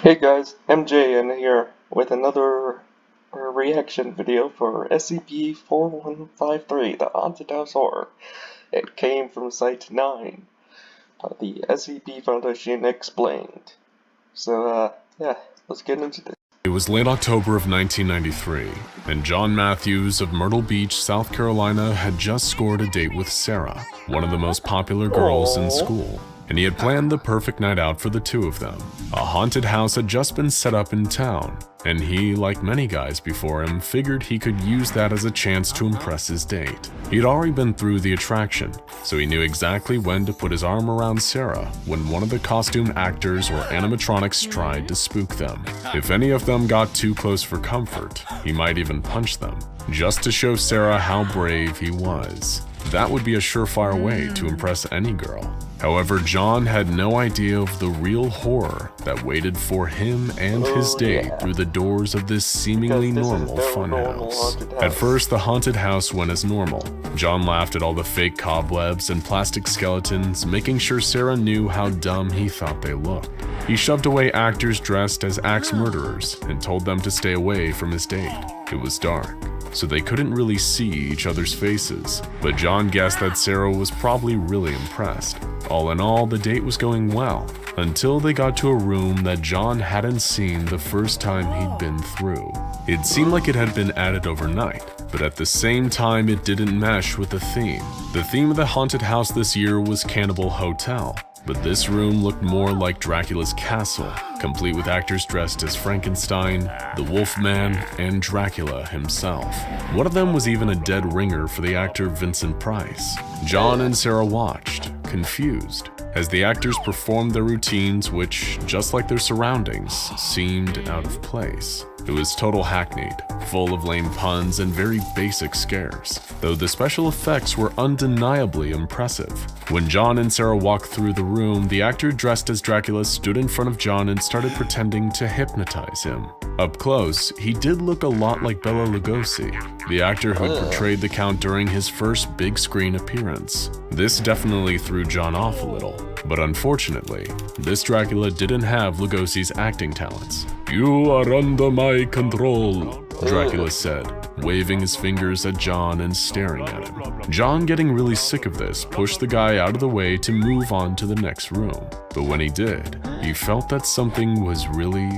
Hey guys, MJ here with another reaction video for SCP-4153, the Haunted House Horror. It came from Site 9, the SCP Foundation Explained. So, yeah, let's get into this. It was late October of 1993, and John Matthews of Myrtle Beach, South Carolina had just scored a date with Sarah, one of the most popular girls in school. And he had planned the perfect night out for the two of them. A haunted house had just been set up in town, and he, like many guys before him, figured he could use that as a chance to impress his date. He'd already been through the attraction, so he knew exactly when to put his arm around Sarah when one of the costume actors or animatronics tried to spook them. If any of them got too close for comfort, he might even punch them, just to show Sarah how brave he was. That would be a surefire way to impress any girl. However, John had no idea of the real horror that waited for him and his date through the doors of this seemingly normal funhouse. At first, the haunted house went as normal. John laughed at all the fake cobwebs and plastic skeletons, making sure Sarah knew how dumb he thought they looked. He shoved away actors dressed as axe murderers and told them to stay away from his date. It was dark, so they couldn't really see each other's faces, but John guessed that Sarah was probably really impressed. All in all, the date was going well, until they got to a room that John hadn't seen the first time he'd been through. It seemed like it had been added overnight, but at the same time it didn't mesh with the theme. The theme of the haunted house this year was Cannibal Hotel, but this room looked more like Dracula's castle, complete with actors dressed as Frankenstein, the Wolfman, and Dracula himself. One of them was even a dead ringer for the actor Vincent Price. John and Sarah watched, confused, as the actors performed their routines which, just like their surroundings, seemed out of place. It was total hackneyed, full of lame puns and very basic scares, though the special effects were undeniably impressive. When John and Sarah walked through the room, the actor dressed as Dracula stood in front of John and started pretending to hypnotize him. Up close, he did look a lot like Bela Lugosi, the actor who had portrayed the Count during his first big screen appearance. This definitely threw John off a little, but unfortunately, this Dracula didn't have Lugosi's acting talents. "You are under my control," Dracula said, waving his fingers at John and staring at him. John, getting really sick of this, pushed the guy out of the way to move on to the next room. But when he did, he felt that something was really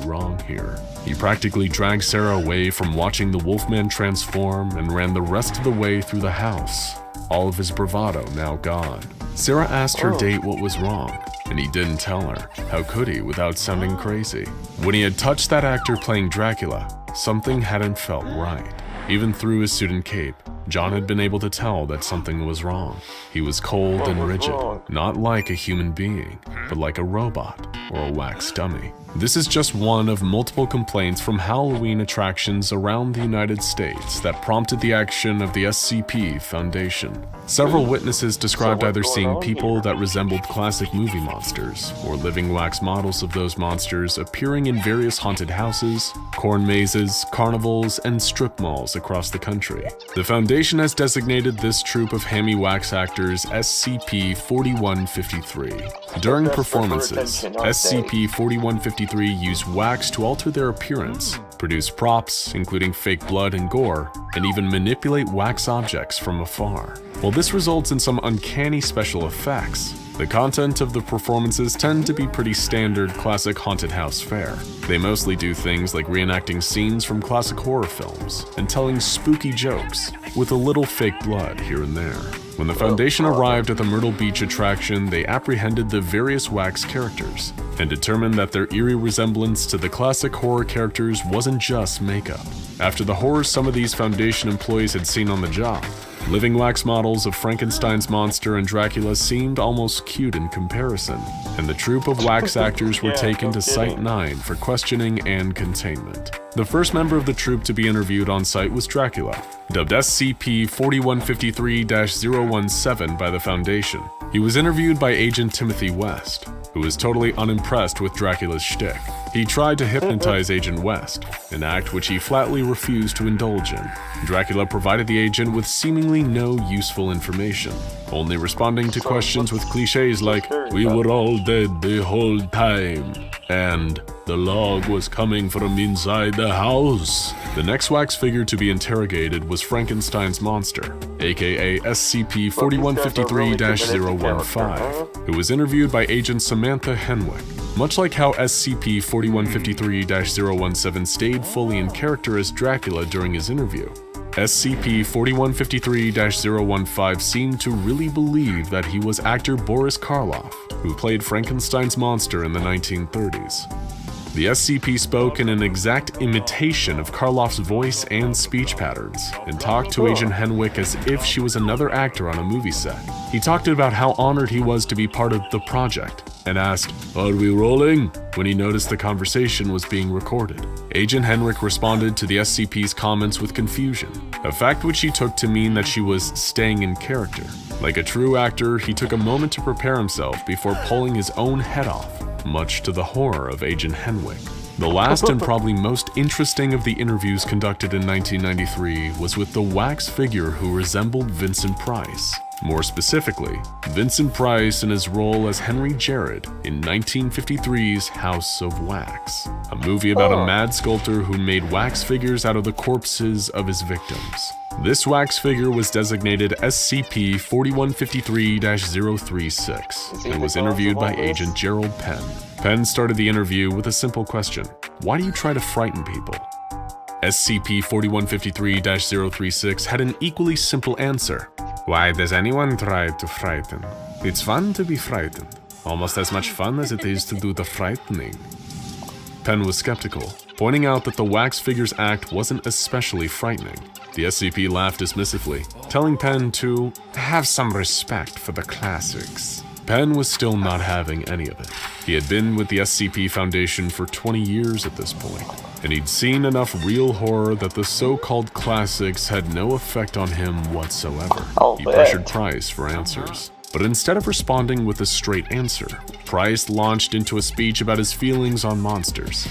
wrong here. He practically dragged Sarah away from watching the Wolfman transform and ran the rest of the way through the house, all of his bravado now gone. Sarah asked her date what was wrong, and he didn't tell her. How could he without sounding crazy? When he had touched that actor playing Dracula, something hadn't felt right. Even through his suit and cape, John had been able to tell that something was wrong. He was cold and rigid, not like a human being, but like a robot or a wax dummy. This is just one of multiple complaints from Halloween attractions around the United States that prompted the action of the SCP Foundation. Several witnesses described either seeing people that resembled classic movie monsters, or living wax models of those monsters appearing in various haunted houses, corn mazes, carnivals, and strip malls across the country. The Foundation has designated this troupe of hammy wax actors SCP-4153. During performances, SCP-4153 use wax to alter their appearance, produce props, including fake blood and gore, and even manipulate wax objects from afar. While this results in some uncanny special effects, the content of the performances tend to be pretty standard classic haunted house fare. They mostly do things like reenacting scenes from classic horror films and telling spooky jokes, with a little fake blood here and there. When the Foundation arrived at the Myrtle Beach attraction, they apprehended the various wax characters and determined that their eerie resemblance to the classic horror characters wasn't just makeup. After the horror some of these Foundation employees had seen on the job, living wax models of Frankenstein's monster and Dracula seemed almost cute in comparison, and the troupe of wax actors were taken to Site 9 for questioning and containment. The first member of the troupe to be interviewed on site was Dracula, dubbed SCP-4153-017 by the Foundation. He was interviewed by Agent Timothy West, who was totally unimpressed with Dracula's shtick. He tried to hypnotize Agent West, an act which he flatly refused to indulge in. Dracula provided the agent with seemingly no useful information, only responding to questions with cliches like, "We were all dead the whole time." and the log was coming from inside the house. The next wax figure to be interrogated was Frankenstein's monster, aka SCP-4153-015, who was interviewed by Agent Samantha Henwick. Much like how SCP-4153-017 stayed fully in character as Dracula during his interview, SCP-4153-015 seemed to really believe that he was actor Boris Karloff, who played Frankenstein's monster in the 1930s. The SCP spoke in an exact imitation of Karloff's voice and speech patterns, and talked to Agent Henwick as if she was another actor on a movie set. He talked about how honored he was to be part of the project, and asked, "Are we rolling?" when he noticed the conversation was being recorded. Agent Henwick responded to the SCP's comments with confusion, a fact which he took to mean that she was staying in character. Like a true actor, he took a moment to prepare himself before pulling his own head off, much to the horror of Agent Henwick. The last and probably most interesting of the interviews conducted in 1993 was with the wax figure who resembled Vincent Price. More specifically, Vincent Price in his role as Henry Jared in 1953's House of Wax, a movie about a mad sculptor who made wax figures out of the corpses of his victims. This wax figure was designated SCP-4153-036 and was interviewed by Agent Gerald Penn. Penn started the interview with a simple question: why do you try to frighten people? SCP-4153-036 had an equally simple answer. Why does anyone try to frighten? It's fun to be frightened. Almost as much fun as it is to do the frightening. Penn was skeptical, pointing out that the wax figure's act wasn't especially frightening. The SCP laughed dismissively, telling Penn to have some respect for the classics. Penn was still not having any of it. He had been with the SCP Foundation for 20 years at this point, and he'd seen enough real horror that the so-called classics had no effect on him whatsoever. He pressured Price for answers. But instead of responding with a straight answer, Price launched into a speech about his feelings on monsters.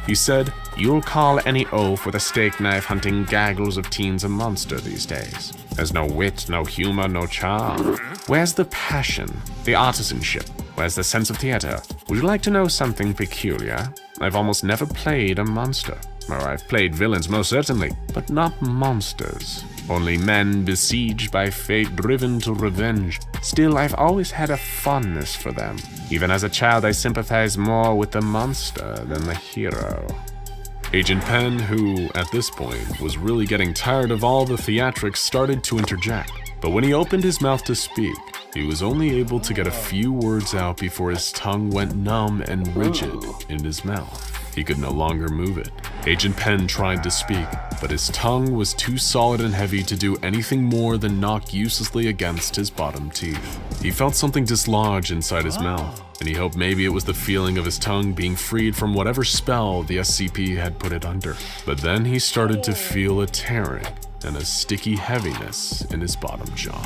He said, "You'll call any oaf with a steak knife hunting gaggles of teens a monster these days. There's no wit, no humor, no charm. Where's the passion, the artisanship? Where's the sense of theater? Would you like to know something peculiar? I've almost never played a monster. Oh, I've played villains, most certainly, but not monsters. Only men besieged by fate, driven to revenge. Still, I've always had a fondness for them. Even as a child, I sympathize more with the monster than the hero." Agent Penn, who, at this point, was really getting tired of all the theatrics, started to interject. But when he opened his mouth to speak, he was only able to get a few words out before his tongue went numb and rigid in his mouth. He could no longer move it. Agent Penn tried to speak, but his tongue was too solid and heavy to do anything more than knock uselessly against his bottom teeth. He felt something dislodge inside his mouth, and he hoped maybe it was the feeling of his tongue being freed from whatever spell the SCP had put it under. But then he started to feel a tearing and a sticky heaviness in his bottom jaw.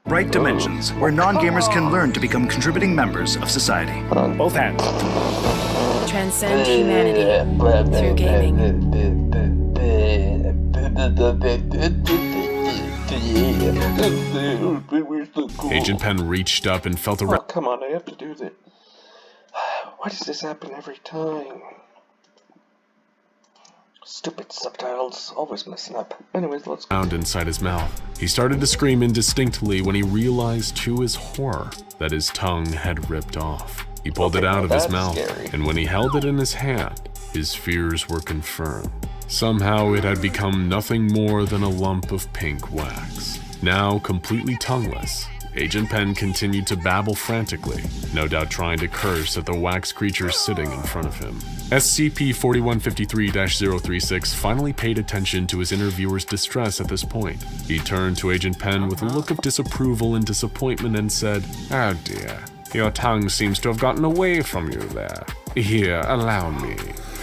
Bright Dimensions, where non-gamers can learn to become contributing members of society. Both hands. Transcend humanity through gaming. Agent Penn reached up and felt a... Oh, come on, I have to do this. Why does this happen every time? Stupid subtitles, always messing up. Anyways, let's go. Inside his mouth. He started to scream indistinctly when he realized to his horror that his tongue had ripped off. He pulled it out of his mouth, and when he held it in his hand, his fears were confirmed. Somehow it had become nothing more than a lump of pink wax. Now completely tongueless, Agent Penn continued to babble frantically, no doubt trying to curse at the wax creature sitting in front of him. SCP-4153-036 finally paid attention to his interviewer's distress at this point. He turned to Agent Penn with a look of disapproval and disappointment and said, "Oh dear, your tongue seems to have gotten away from you there. Here, allow me."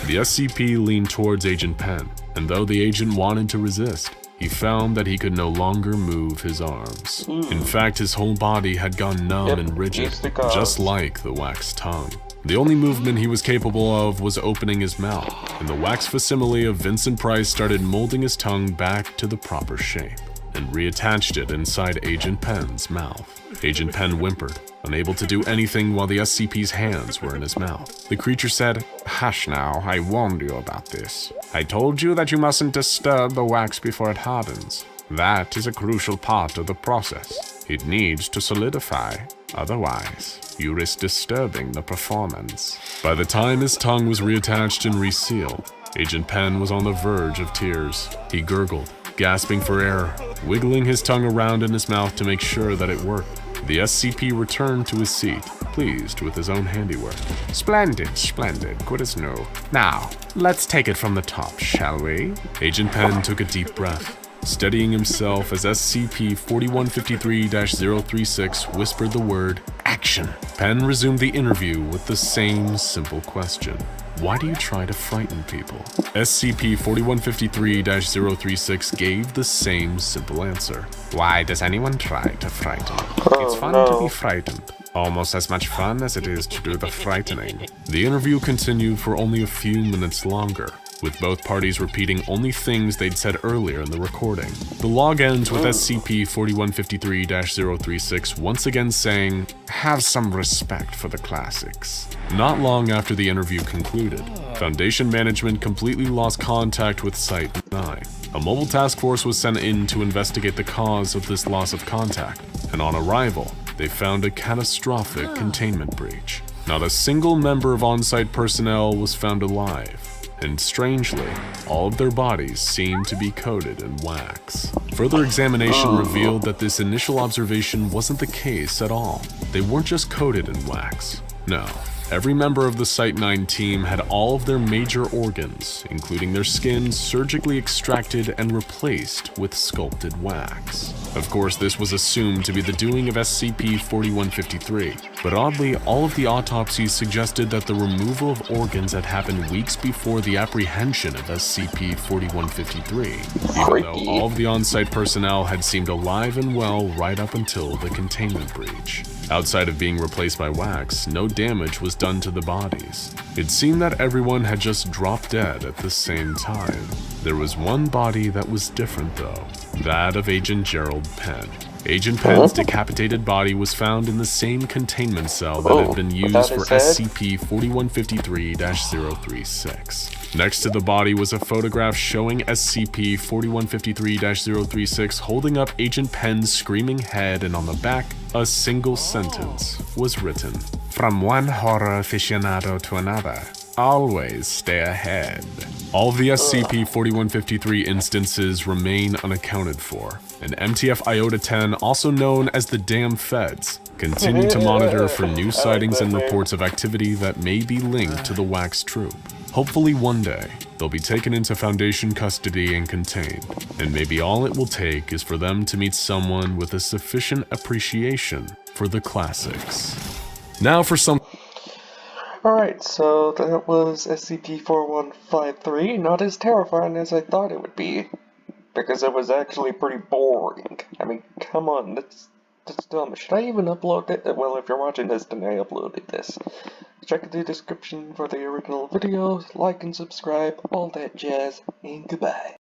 The SCP leaned towards Agent Penn, and though the agent wanted to resist, he found that he could no longer move his arms. In fact, his whole body had gone numb and rigid, just like the wax tongue. The only movement he was capable of was opening his mouth, and the wax facsimile of Vincent Price started molding his tongue back to the proper shape. and reattached it inside Agent Penn's mouth. Agent Penn whimpered, unable to do anything while the SCP's hands were in his mouth. The creature said, "Hush now, I warned you about this. I told you that you mustn't disturb the wax before it hardens. That is a crucial part of the process. It needs to solidify. Otherwise, you risk disturbing the performance." By the time his tongue was reattached and resealed, Agent Penn was on the verge of tears. He gurgled, gasping for air, wiggling his tongue around in his mouth to make sure that it worked. The SCP returned to his seat, pleased with his own handiwork. "Splendid, splendid, good as new. Now, let's take it from the top, shall we?" Agent Penn took a deep breath, steadying himself as SCP-4153-036 whispered the word, "Action." Penn resumed the interview with the same simple question. Why do you try to frighten people? SCP-4153-036 gave the same simple answer. Why does anyone try to frighten? It's fun to be frightened. Almost as much fun as it is to do the frightening. The interview continued for only a few minutes longer, with both parties repeating only things they'd said earlier in the recording. The log ends with SCP-4153-036 once again saying, "Have some respect for the classics." Not long after the interview concluded, Foundation management completely lost contact with Site-9. A mobile task force was sent in to investigate the cause of this loss of contact, and on arrival, they found a catastrophic containment breach. Not a single member of on-site personnel was found alive, and strangely, all of their bodies seemed to be coated in wax. Further examination revealed that this initial observation wasn't the case at all. They weren't just coated in wax. No. Every member of the Site-9 team had all of their major organs, including their skin, surgically extracted and replaced with sculpted wax. Of course, this was assumed to be the doing of SCP-4153, but oddly, all of the autopsies suggested that the removal of organs had happened weeks before the apprehension of SCP-4153, even though all of the on-site personnel had seemed alive and well right up until the containment breach. Outside of being replaced by wax, no damage was done to the bodies. It seemed that everyone had just dropped dead at the same time. There was one body that was different though, that of Agent Gerald Penn. Agent Penn's decapitated body was found in the same containment cell that had been used for SCP-4153-036. Next to the body was a photograph showing SCP-4153-036 holding up Agent Penn's screaming head, and on the back, a single sentence was written. "From one horror aficionado to another, always stay ahead." All of the SCP-4153 instances remain unaccounted for, and MTF Iota-10, also known as the Damn Feds, continue to monitor for new sightings and reports of activity that may be linked to the Wax Troop. Hopefully one day, they'll be taken into Foundation custody and contained, and maybe all it will take is for them to meet someone with a sufficient appreciation for the classics. Now for some... Alright, so that was SCP-4153, not as terrifying as I thought it would be, because it was actually pretty boring. I mean, come on, that's dumb. Should I even upload it? Well, if you're watching this, then I uploaded this. Check the description for the original video, like and subscribe, all that jazz, and goodbye.